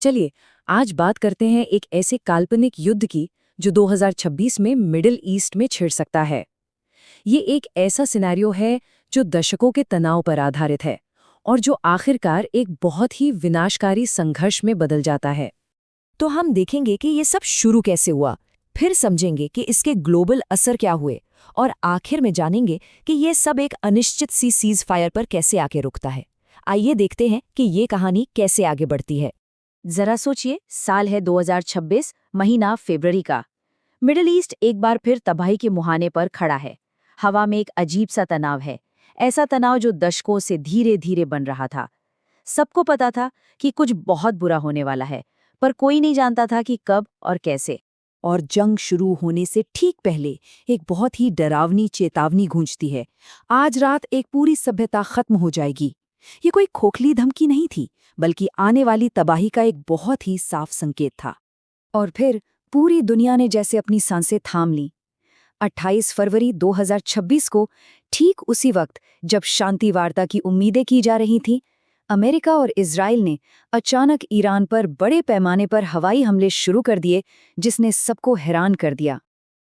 चलिए, आज बात करते हैं एक ऐसे काल्पनिक युद्ध की जो 2026 में मिडिल ईस्ट में छिड़ सकता है। ये एक ऐसा सिनेरियो है जो दशकों के तनाव पर आधारित है और जो आखिरकार एक बहुत ही विनाशकारी संघर्ष में बदल जाता है। तो हम देखेंगे कि ये सब शुरू कैसे हुआ, फिर समझेंगे कि इसके ग्लोबल असर क्या हुए और आखिर में जानेंगे कि ये सब एक अनिश्चित सी सीज फायर पर कैसे आके रुकता है। आइए देखते हैं कि ये कहानी कैसे आगे बढ़ती है। जरा सोचिए, साल है 2026, महीना फरवरी का। मिडिल ईस्ट एक बार फिर तबाही के मुहाने पर खड़ा है। हवा में एक अजीब सा तनाव है, ऐसा तनाव जो दशकों से धीरे धीरे बन रहा था। सबको पता था कि कुछ बहुत बुरा होने वाला है, पर कोई नहीं जानता था कि कब और कैसे। और जंग शुरू होने से ठीक पहले एक बहुत ही डरावनी चेतावनी गूंजती है। आज रात एक पूरी सभ्यता खत्म हो जाएगी। ये कोई खोखली धमकी नहीं थी, बल्कि आने वाली तबाही का एक बहुत ही साफ संकेत था। और फिर पूरी दुनिया ने जैसे अपनी सांसें थाम लीं। 28 फरवरी 2026 को, ठीक उसी वक्त जब शांति वार्ता की उम्मीदें की जा रही थीं, अमेरिका और इजराइल ने अचानक ईरान पर बड़े पैमाने पर हवाई हमले शुरू कर दिए, जिसने सबको हैरान कर दिया।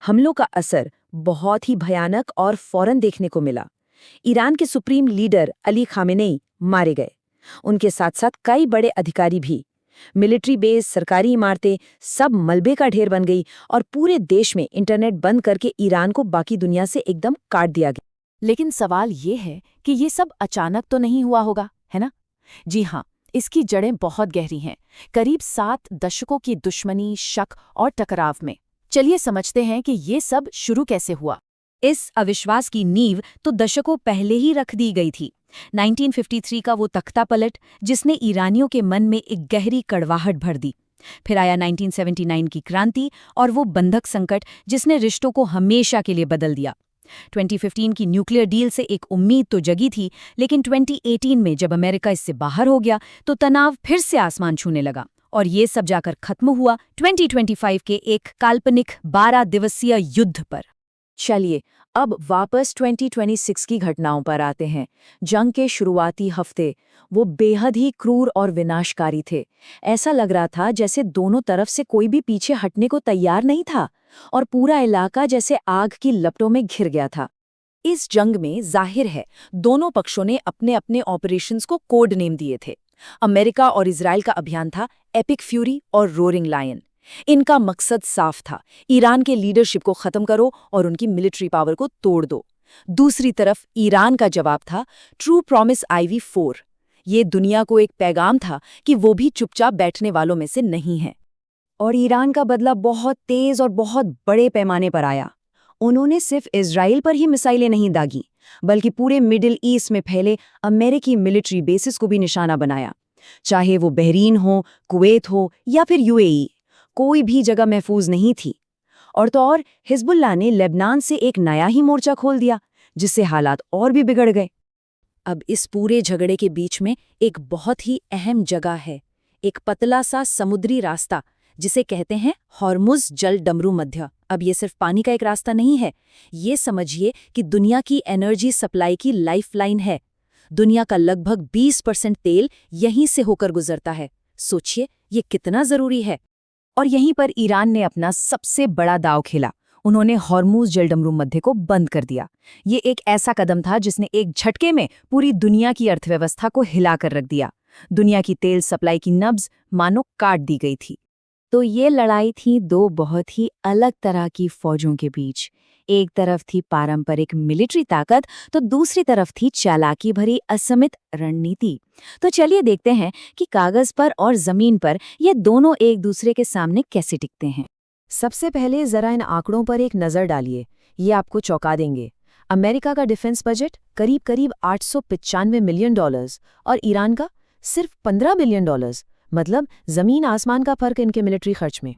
हमलों का असर बहुत ही भयानक और फौरन देखने को मिला। ईरान के सुप्रीम लीडर अली खामेनेई मारे गए, उनके साथ साथ कई बड़े अधिकारी भी। मिलिट्री बेस, सरकारी इमारतें, सब मलबे का ढेर बन गई और पूरे देश में इंटरनेट बंद करके ईरान को बाकी दुनिया से एकदम काट दिया गया। लेकिन सवाल ये है कि ये सब अचानक तो नहीं हुआ होगा, है ना? जी हाँ, इसकी जड़ें बहुत गहरी हैं, करीब 7 दशकों की दुश्मनी, शक और टकराव में। चलिए समझते हैं कि ये सब शुरू कैसे हुआ। इस अविश्वास की नींव तो दशकों पहले ही रख दी गई थी। 1953 का वो तख्ता पलट जिसने ईरानियों के मन में एक गहरी कड़वाहट भर दी। फिर आया 1979 की क्रांति और वो बंधक संकट जिसने रिश्तों को हमेशा के लिए बदल दिया। 2015 की न्यूक्लियर डील से एक उम्मीद तो जगी थी, लेकिन 2018 में जब अमेरिका इससे बाहर हो गया तो तनाव फिर से आसमान छूने लगा। और ये सब जाकर खत्म हुआ 2025 के एक काल्पनिक 12 दिवसीय युद्ध पर। चलिए अब वापस 2026 की घटनाओं पर आते हैं। जंग के शुरुआती हफ्ते वो बेहद ही क्रूर और विनाशकारी थे। ऐसा लग रहा था जैसे दोनों तरफ से कोई भी पीछे हटने को तैयार नहीं था और पूरा इलाका जैसे आग की लपटों में घिर गया था। इस जंग में जाहिर है दोनों पक्षों ने अपने अपने ऑपरेशंस को कोड नेम दिए थे। अमेरिका और इजराइल का अभियान था एपिक फ्यूरी और रोरिंग लायन। इनका मकसद साफ था, ईरान के लीडरशिप को खत्म करो और उनकी मिलिट्री पावर को तोड़ दो। दूसरी तरफ ईरान का जवाब था ट्रू प्रॉमिस IV-4। ये दुनिया को एक पैगाम था कि वो भी चुपचाप बैठने वालों में से नहीं है। और ईरान का बदला बहुत तेज और बहुत बड़े पैमाने पर आया। उन्होंने सिर्फ इजराइल पर ही मिसाइलें नहीं दागी, बल्कि पूरे मिडिल ईस्ट में फैले अमेरिकी मिलिट्री बेसिस को भी निशाना बनाया। चाहे वो बहरीन हो, कुवैत हो या फिर UAE, कोई भी जगह महफूज नहीं थी। और तो और हिजबुल्लाह ने लेबनान से एक नया ही मोर्चा खोल दिया, जिससे हालात और भी बिगड़ गए। अब इस पूरे झगड़े के बीच में एक बहुत ही अहम जगह है, एक पतला सा समुद्री रास्ता जिसे कहते हैं हॉर्मुज़ जल डमरू मध्य। अब ये सिर्फ पानी का एक रास्ता नहीं है, ये समझिए कि दुनिया की एनर्जी सप्लाई की लाइफलाइन है। दुनिया का लगभग 20% तेल यहीं से होकर गुजरता है। सोचिए ये कितना जरूरी है। और यहीं पर ईरान ने अपना सबसे बड़ा दांव खेला। उन्होंने हॉर्मुज़ जलडमरू मध्य को बंद कर दिया। ये एक ऐसा कदम था जिसने एक झटके में पूरी दुनिया की अर्थव्यवस्था को हिलाकर रख दिया। दुनिया की तेल सप्लाई की नब्ज मानो काट दी गई थी। तो ये लड़ाई थी दो बहुत ही अलग तरह की फौजों के बीच। एक तरफ थी पारंपरिक मिलिट्री ताकत, तो दूसरी तरफ थी चालाकी भरी असमित रणनीति। तो चलिए देखते हैं कि कागज पर और जमीन पर ये दोनों एक दूसरे के सामने कैसे टिकते हैं। सबसे पहले जरा इन आंकड़ों पर एक नज़र डालिए, ये आपको चौंका देंगे। अमेरिका का डिफेंस बजट करीब करीब $895 मिलियन और ईरान का सिर्फ $15 बिलियन। मतलब जमीन आसमान का फर्क इनके मिलिट्री खर्च में।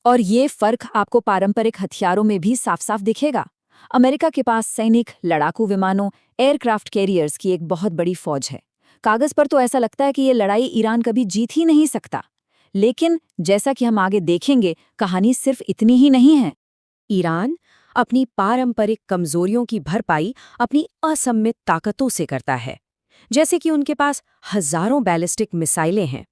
और ये फर्क आपको पारंपरिक हथियारों में भी साफ साफ दिखेगा। अमेरिका के पास सैनिक, लड़ाकू विमानों, एयरक्राफ्ट कैरियर्स की एक बहुत बड़ी फौज है। कागज पर तो ऐसा लगता है कि ये लड़ाई ईरान कभी जीत ही नहीं सकता, लेकिन जैसा कि हम आगे देखेंगे, कहानी सिर्फ इतनी ही नहीं है। ईरान अपनी पारंपरिक कमजोरियों की भरपाई अपनी असम्मित ताकतों से करता है। जैसे कि उनके पास हजारों बैलिस्टिक मिसाइलें हैं,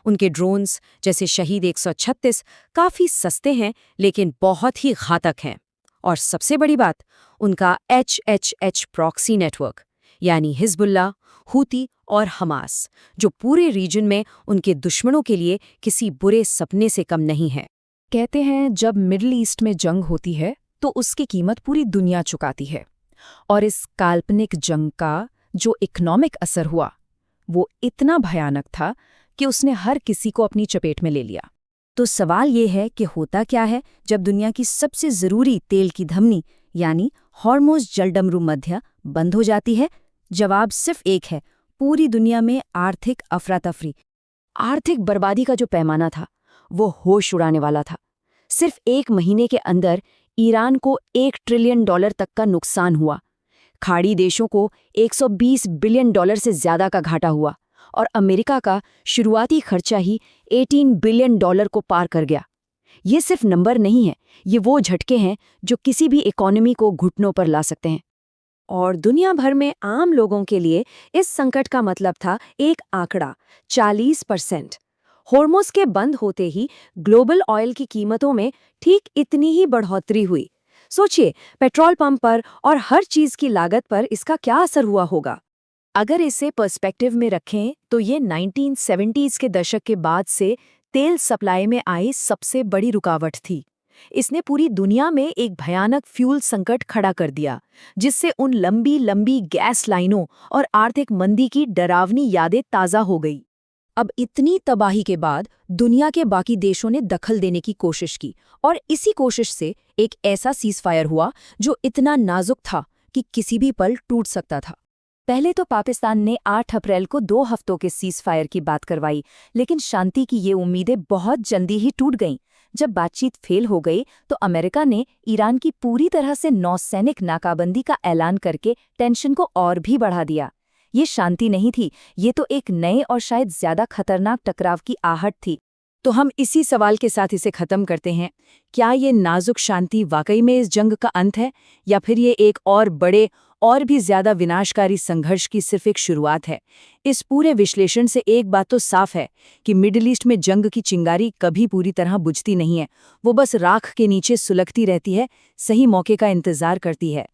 उनके ड्रोन्स जैसे शहीद 136 काफी सस्ते हैं लेकिन बहुत ही घातक हैं। और सबसे बड़ी बात, उनका HHH प्रॉक्सी नेटवर्क यानी हिजबुल्लाह, हूती और हमास, जो पूरे रीजन में उनके दुश्मनों के लिए किसी बुरे सपने से कम नहीं है। कहते हैं जब मिडिल ईस्ट में जंग होती है तो उसकी कीमत पूरी दुनिया चुकाती है, और इस काल्पनिक जंग का जो इकोनॉमिक असर हुआ वो इतना भयानक था कि उसने हर किसी को अपनी चपेट में ले लिया। तो सवाल ये है कि होता क्या है जब दुनिया की सबसे ज़रूरी तेल की धमनी यानी हॉर्मुज़ जलडमरू मध्य बंद हो जाती है? जवाब सिर्फ एक है, पूरी दुनिया में आर्थिक अफरा-तफरी। आर्थिक बर्बादी का जो पैमाना था वो होश उड़ाने वाला था। सिर्फ 1 महीने के अंदर ईरान को $1 ट्रिलियन तक का नुकसान हुआ, खाड़ी देशों को $120 बिलियन से ज्यादा का घाटा हुआ, और अमेरिका का शुरुआती खर्चा ही $18 बिलियन को पार कर गया। ये सिर्फ नंबर नहीं है, ये वो झटके हैं जो किसी भी इकोनॉमी को घुटनों पर ला सकते हैं। और दुनिया भर में आम लोगों के लिए इस संकट का मतलब था एक आंकड़ा, 40%। हॉर्मुज़ के बंद होते ही ग्लोबल ऑयल की कीमतों में ठीक इतनी ही बढ़ोतरी हुई। सोचिए, पेट्रोल पंप पर और हर चीज की लागत पर इसका क्या असर हुआ होगा। अगर इसे पर्सपेक्टिव में रखें तो ये 1970s के दशक के बाद से तेल सप्लाई में आई सबसे बड़ी रुकावट थी। इसने पूरी दुनिया में एक भयानक फ्यूल संकट खड़ा कर दिया, जिससे उन लंबी लंबी गैस लाइनों और आर्थिक मंदी की डरावनी यादें ताज़ा हो गई। अब इतनी तबाही के बाद दुनिया के बाकी देशों ने दखल देने की कोशिश की, और इसी कोशिश से एक ऐसा सीज़फायर हुआ जो इतना नाजुक था कि किसी भी पल टूट सकता था। पहले तो पाकिस्तान ने 8 अप्रैल को 2 हफ्तों के सीज़फायर की बात करवाई, लेकिन शांति की ये उम्मीदें बहुत जल्दी ही टूट गईं। जब बातचीत फेल हो गई तो अमेरिका ने ईरान की पूरी तरह से नौसैनिक नाकाबंदी का ऐलान करके टेंशन को और भी बढ़ा दिया। ये शांति नहीं थी, ये तो एक नए और शायद ज्यादा खतरनाक टकराव की आहट थी। तो हम इसी सवाल के साथ इसे खत्म करते हैं, क्या ये नाजुक शांति वाकई में इस जंग का अंत है, या फिर ये एक और बड़े और भी ज्यादा विनाशकारी संघर्ष की सिर्फ एक शुरुआत है? इस पूरे विश्लेषण से एक बात तो साफ है कि मिडिल ईस्ट में जंग की चिंगारी कभी पूरी तरह बुझती नहीं है, वो बस राख के नीचे सुलगती रहती है, सही मौके का इंतजार करती है।